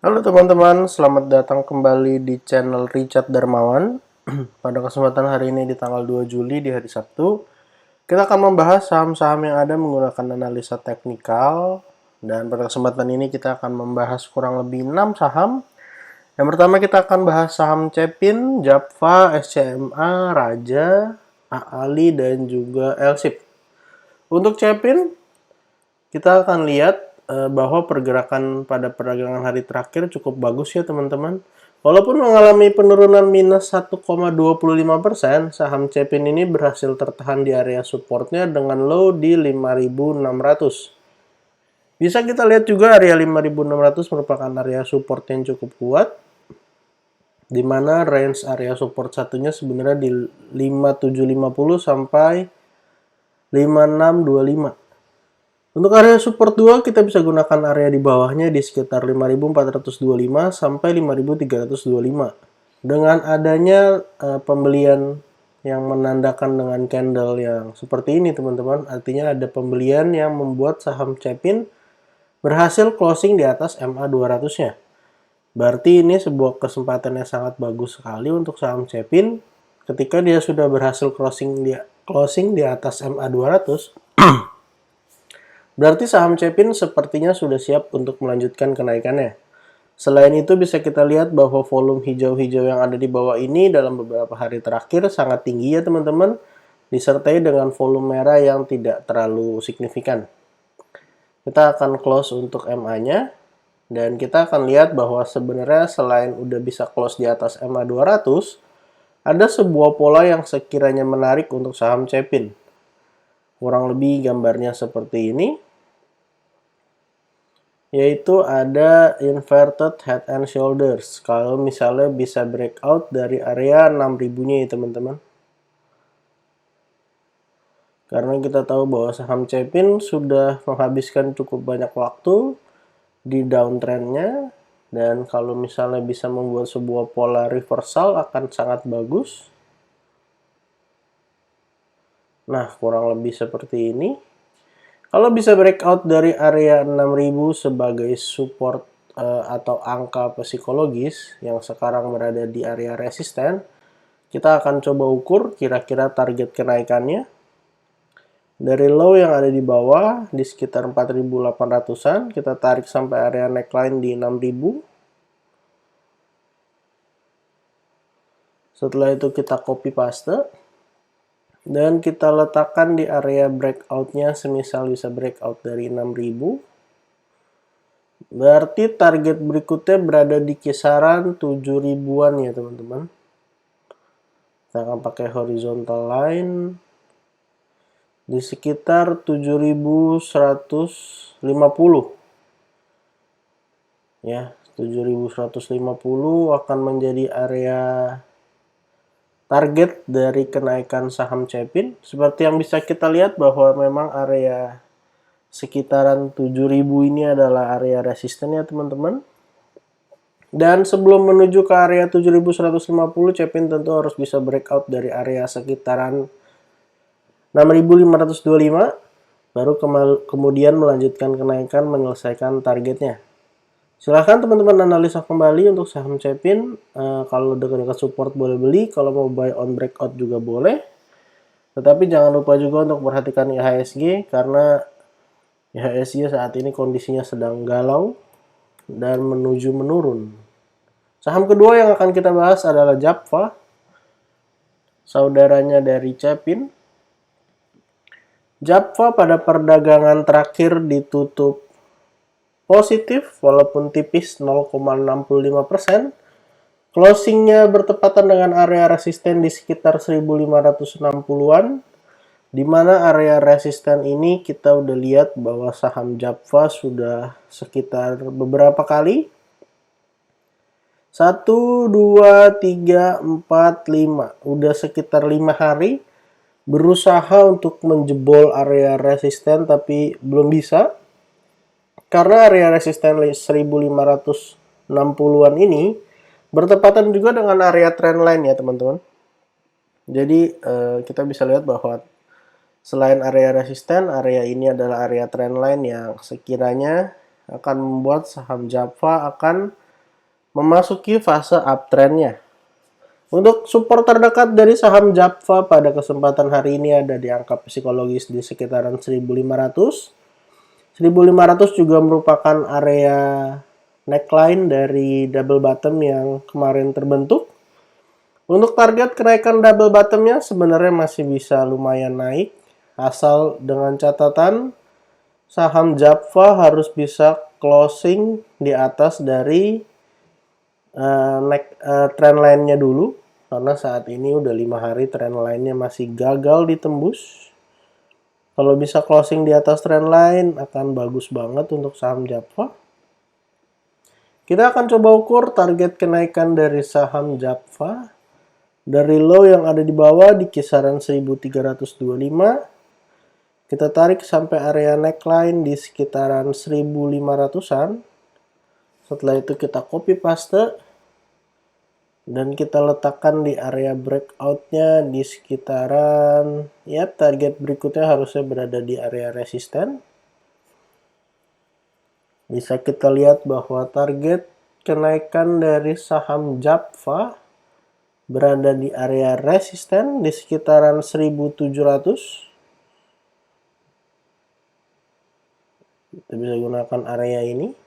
Halo teman-teman, selamat datang kembali di channel Richard Darmawan. Pada kesempatan hari ini di tanggal 2 Juli di hari Sabtu, kita akan membahas saham-saham yang ada menggunakan analisa teknikal. Dan pada kesempatan ini kita akan membahas kurang lebih 6 saham. Yang pertama kita akan bahas saham Cepin, Japfa, SCMA, Raja, Aali, dan juga Elsip. Untuk Cepin, kita akan lihat bahwa pergerakan pada perdagangan hari terakhir cukup bagus ya teman-teman. Walaupun mengalami penurunan minus 1,25%, saham Cepin ini berhasil tertahan di area supportnya dengan low di 5.600. Bisa kita lihat juga area 5.600 merupakan area support yang cukup kuat, di mana range area support satunya sebenarnya di 5750 sampai 5625. Untuk area support 2 kita bisa gunakan area di bawahnya di sekitar 5.425 sampai 5.325. Dengan adanya pembelian yang menandakan dengan candle yang seperti ini teman-teman, artinya ada pembelian yang membuat saham Cepin berhasil closing di atas MA 200-nya. Berarti ini sebuah kesempatan yang sangat bagus sekali untuk saham Cepin ketika dia sudah berhasil closing di atas MA 200. Berarti saham Cepin sepertinya sudah siap untuk melanjutkan kenaikannya. Selain itu bisa kita lihat bahwa volume hijau-hijau yang ada di bawah ini dalam beberapa hari terakhir sangat tinggi ya teman-teman, disertai dengan volume merah yang tidak terlalu signifikan. Kita akan close untuk MA-nya, dan kita akan lihat bahwa sebenarnya selain udah bisa close di atas MA 200, ada sebuah pola yang sekiranya menarik untuk saham Cepin. Kurang lebih gambarnya seperti ini, yaitu ada inverted head and shoulders. Kalau misalnya bisa breakout dari area 6000-nya ya teman-teman. Karena kita tahu bahwa saham Cepin sudah menghabiskan cukup banyak waktu di downtrendnya, dan kalau misalnya bisa membuat sebuah pola reversal akan sangat bagus. Nah, kurang lebih seperti ini. Kalau bisa breakout dari area 6000 sebagai support atau angka psikologis yang sekarang berada di area resisten, kita akan coba ukur kira-kira target kenaikannya. Dari low yang ada di bawah di sekitar 4.800-an, kita tarik sampai area neckline di 6.000. Setelah itu kita copy paste dan kita letakkan di area breakout-nya, semisal bisa breakout dari 6000. Berarti target berikutnya berada di kisaran 7.000-an ya teman-teman. Kita akan pakai horizontal line di sekitar 7.150. Ya, 7.150 akan menjadi area target dari kenaikan saham Cepin. Seperti yang bisa kita lihat bahwa memang area sekitaran 7.000 ini adalah area resisten ya teman-teman. Dan sebelum menuju ke area 7.150, Cepin tentu harus bisa breakout dari area sekitaran 6.525, baru kemudian melanjutkan kenaikan menyelesaikan targetnya. Silahkan teman-teman analisa kembali untuk saham Cepin. Kalau dekat-dekat support boleh beli, kalau mau buy on breakout juga boleh. Tetapi jangan lupa juga untuk perhatikan IHSG, karena IHSG saat ini kondisinya sedang galau dan menuju menurun. Saham kedua yang akan kita bahas adalah Japfa, saudaranya dari Cepin. Japfa pada perdagangan terakhir ditutup positif walaupun tipis 0,65%. Closingnya bertepatan dengan area resisten di sekitar 1560-an, di mana area resisten ini kita udah lihat bahwa saham Japfa sudah sekitar beberapa kali 1, 2, 3, 4, 5, udah sekitar 5 hari berusaha untuk menjebol area resisten tapi belum bisa. Karena area resisten 1560-an ini bertepatan juga dengan area trendline ya teman-teman. Jadi kita bisa lihat bahwa selain area resisten, area ini adalah area trendline yang sekiranya akan membuat saham Japfa akan memasuki fase uptrendnya. Untuk support terdekat dari saham Japfa pada kesempatan hari ini ada di angka psikologis di sekitaran 1500. 1500 juga merupakan area neckline dari double bottom yang kemarin terbentuk. Untuk target kenaikan double bottomnya sebenarnya masih bisa lumayan naik, asal dengan catatan saham Japfa harus bisa closing di atas dari trend line-nya dulu, karena saat ini udah 5 hari trend line-nya masih gagal ditembus. Kalau bisa closing di atas trend line akan bagus banget untuk saham Japfa. Kita akan coba ukur target kenaikan dari saham Japfa dari low yang ada di bawah di kisaran 1325. Kita tarik sampai area neckline di sekitaran 1500-an. Setelah itu kita copy paste dan kita letakkan di area breakout-nya di sekitaran, ya, target berikutnya harusnya berada di area resisten. Bisa kita lihat bahwa target kenaikan dari saham Japfa berada di area resisten di sekitaran 1700. Kita bisa gunakan area ini.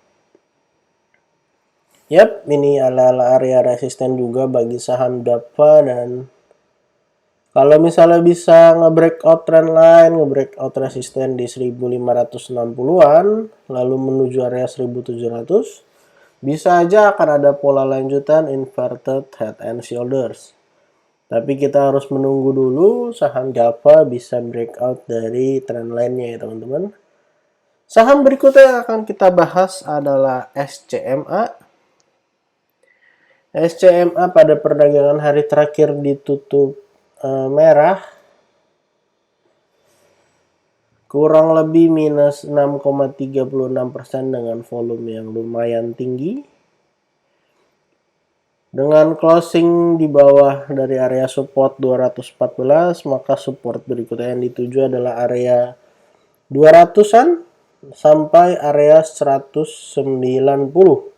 Yap, ini ala-ala area resisten juga bagi saham Japfa, dan kalau misalnya bisa nge-breakout trend line, nge-breakout resisten di 1560-an, lalu menuju area 1700, bisa aja akan ada pola lanjutan inverted head and shoulders. Tapi kita harus menunggu dulu saham Japfa bisa breakout dari trend line-nya ya teman-teman. Saham berikutnya yang akan kita bahas adalah SCMA. SCMA pada perdagangan hari terakhir ditutup merah, kurang lebih minus 6,36% dengan volume yang lumayan tinggi. Dengan closing di bawah dari area support 214, maka support berikutnya yang dituju adalah area 200-an sampai area 190.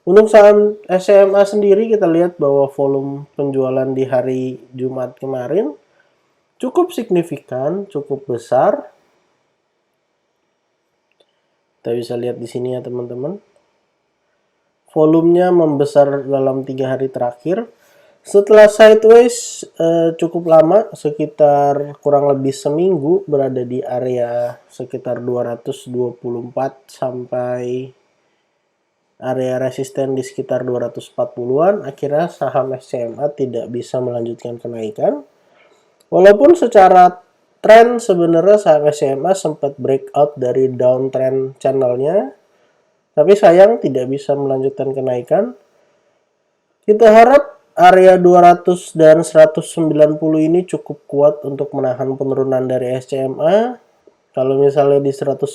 Untuk saham SCMA sendiri kita lihat bahwa volume penjualan di hari Jumat kemarin cukup signifikan, cukup besar. Kita bisa lihat di sini ya teman-teman. Volumenya membesar dalam 3 hari terakhir. Setelah sideways cukup lama, sekitar kurang lebih seminggu berada di area sekitar 224 sampai area resisten di sekitar 240-an, akhirnya saham SCMA tidak bisa melanjutkan kenaikan. Walaupun secara tren sebenarnya saham SCMA sempat breakout dari downtrend channelnya, tapi sayang tidak bisa melanjutkan kenaikan. Kita harap area 200 dan 190 ini cukup kuat untuk menahan penurunan dari SCMA. Kalau misalnya di 190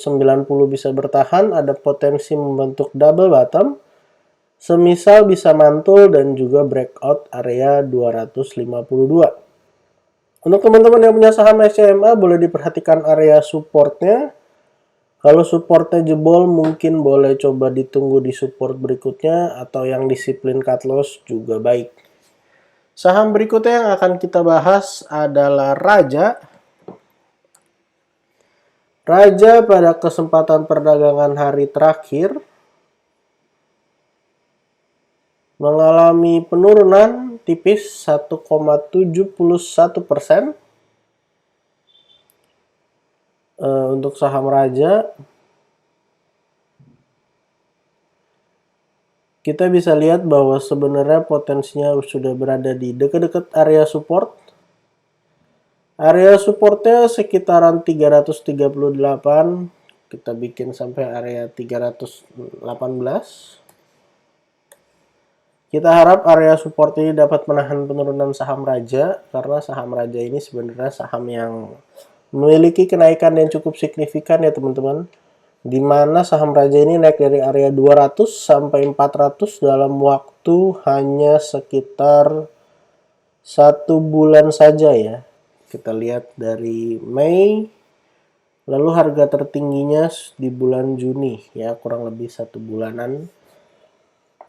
bisa bertahan, ada potensi membentuk double bottom, semisal bisa mantul dan juga breakout area 252. Untuk teman-teman yang punya saham SCMA, boleh diperhatikan area supportnya. Kalau supportnya jebol, mungkin boleh coba ditunggu di support berikutnya, atau yang disiplin cut loss juga baik. Saham berikutnya yang akan kita bahas adalah Raja. Raja pada kesempatan perdagangan hari terakhir mengalami penurunan tipis 1,71%. Untuk saham Raja, kita bisa lihat bahwa sebenarnya potensinya sudah berada di dekat-dekat area support. Area supportnya sekitaran 338, kita bikin sampai area 318. Kita harap area support ini dapat menahan penurunan saham Raja, karena saham Raja ini sebenarnya saham yang memiliki kenaikan yang cukup signifikan ya teman-teman. Di mana saham Raja ini naik dari area 200 sampai 400 dalam waktu hanya sekitar 1 bulan saja ya. Kita lihat dari Mei, lalu harga tertingginya di bulan Juni ya, kurang lebih 1 bulanan.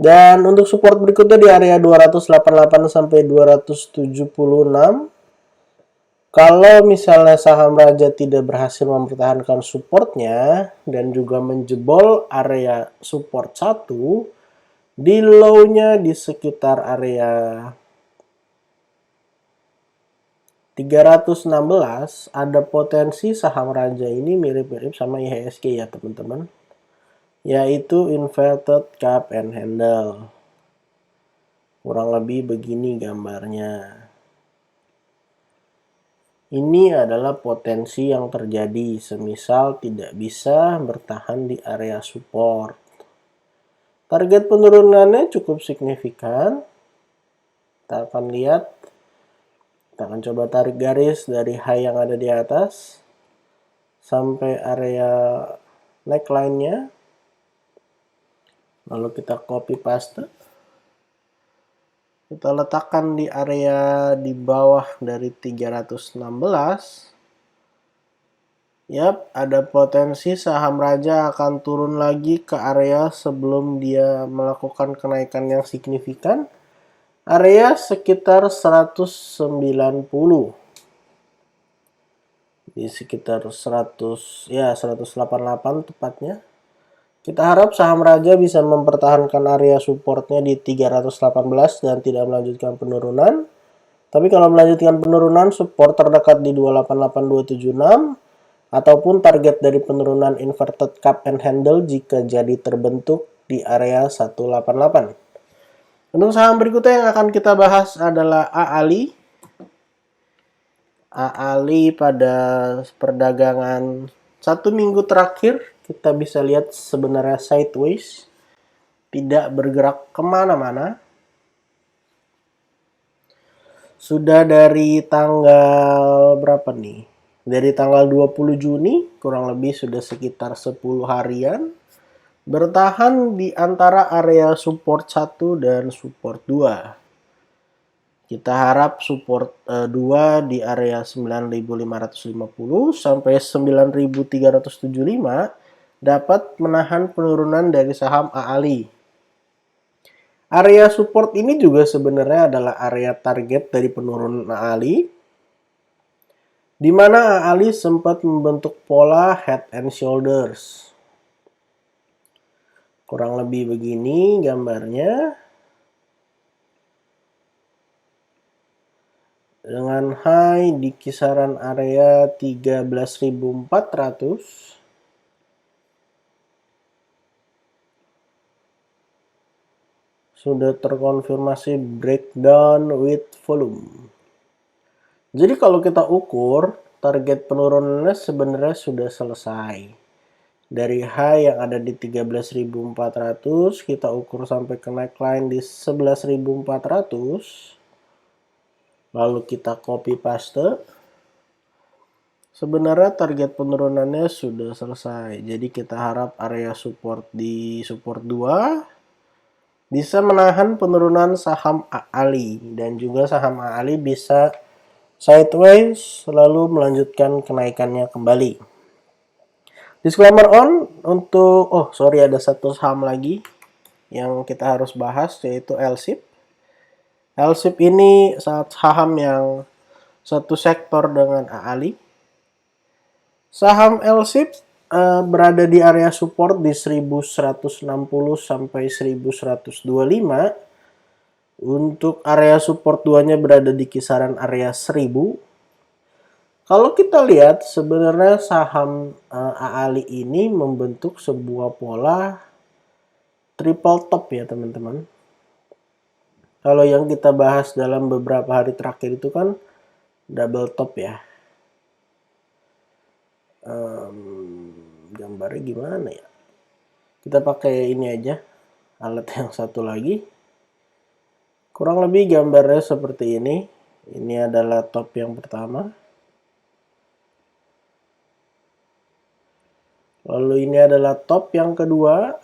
Dan untuk support berikutnya di area 288 sampai 276. Kalau misalnya saham Raja tidak berhasil mempertahankan supportnya dan juga menjebol area support 1, di low-nya di sekitar area 316 ada potensi saham Raja ini mirip-mirip sama IHSG ya teman-teman, yaitu inverted cup and handle. Kurang lebih begini gambarnya. Ini adalah potensi yang terjadi semisal tidak bisa bertahan di area support. Target penurunannya cukup signifikan. Kita akan lihat. Kita akan coba tarik garis dari high yang ada di atas sampai area neckline-nya. Lalu kita copy paste. Kita letakkan di area di bawah dari 316. Yap, ada potensi saham Raja akan turun lagi ke area sebelum dia melakukan kenaikan yang signifikan. Area sekitar 190. Di sekitar 188 tepatnya. Kita harap saham Raja bisa mempertahankan area supportnya di 318 dan tidak melanjutkan penurunan. Tapi kalau melanjutkan penurunan, support terdekat di 288276 ataupun target dari penurunan inverted cup and handle jika jadi terbentuk di area 188. Untuk saham berikutnya yang akan kita bahas adalah AALI. AALI pada perdagangan 1 minggu terakhir kita bisa lihat sebenarnya sideways, tidak bergerak kemana-mana. Sudah dari tanggal berapa nih? Dari tanggal 20 Juni kurang lebih sudah sekitar 10 harian bertahan di antara area support 1 dan support 2. Kita harap support 2 di area 9.550 sampai 9.375 dapat menahan penurunan dari saham AALI. Area support ini juga sebenarnya adalah area target dari penurunan AALI, di mana AALI sempat membentuk pola head and shoulders. Kurang lebih begini gambarnya. Dengan high di kisaran area 13.400. Sudah terkonfirmasi breakdown with volume. Jadi kalau kita ukur, target penurunannya sebenarnya sudah selesai. Dari high yang ada di 13.400, kita ukur sampai ke neckline di 11.400. Lalu kita copy paste. Sebenarnya target penurunannya sudah selesai. Jadi kita harap area support di support 2 bisa menahan penurunan saham AALI. Dan juga saham AALI bisa sideways lalu melanjutkan kenaikannya kembali. Disclaimer on untuk, ada satu saham lagi yang kita harus bahas, yaitu LSIP. LSIP ini saham yang satu sektor dengan AALI. Saham LSIP berada di area support di 1160 sampai 1125. Untuk area support 2-nya berada di kisaran area 1000. Kalau kita lihat sebenarnya saham AALI ini membentuk sebuah pola triple top ya teman-teman. Kalau yang kita bahas dalam beberapa hari terakhir itu kan double top ya. Gambarnya gimana ya? Kita pakai ini aja, alat yang satu lagi. Kurang lebih gambarnya seperti ini. Ini adalah top yang pertama. Lalu ini adalah top yang kedua.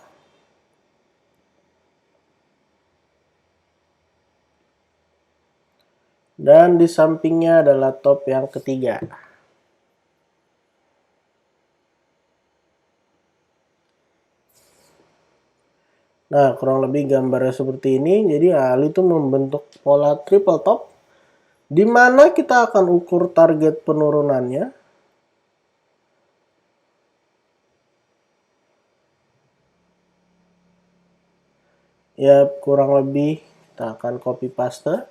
Dan di sampingnya adalah top yang ketiga. Nah, kurang lebih gambarnya seperti ini. Jadi Ali itu membentuk pola triple top, di mana kita akan ukur target penurunannya. Ya, kurang lebih kita akan copy paste.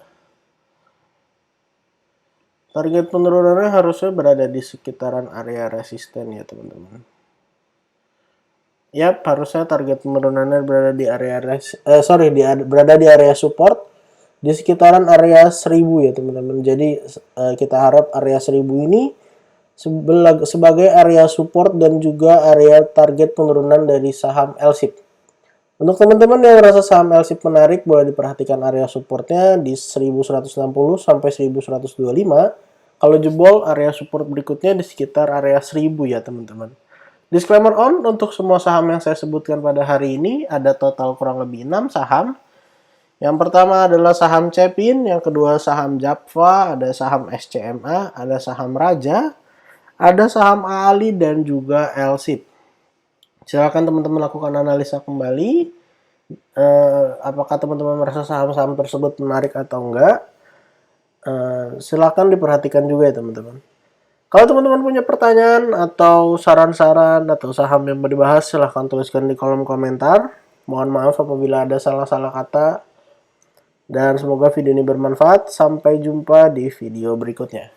Target penurunannya harusnya berada di sekitaran area resisten ya teman-teman. Yap, harusnya target penurunannya berada di area berada di area support di sekitaran area 1000 ya teman-teman. Jadi kita harap area 1000 ini sebagai area support dan juga area target penurunan dari saham LSIP. Untuk teman-teman yang merasa saham LSIP menarik, boleh diperhatikan area supportnya di 1160 sampai 1125. Kalau jebol, area support berikutnya di sekitar area 1000 ya teman-teman. Disclaimer on, untuk semua saham yang saya sebutkan pada hari ini, ada total kurang lebih 6 saham. Yang pertama adalah saham Cepin, yang kedua saham Japfa, ada saham SCMA, ada saham Raja, ada saham Ali, dan juga LSIP. Silakan teman-teman lakukan analisa kembali. Apakah teman-teman merasa saham-saham tersebut menarik atau enggak? Silakan diperhatikan juga ya teman-teman. Kalau teman-teman punya pertanyaan atau saran-saran atau saham yang mau dibahas, silahkan tuliskan di kolom komentar. Mohon maaf apabila ada salah-salah kata. Dan semoga video ini bermanfaat. Sampai jumpa di video berikutnya.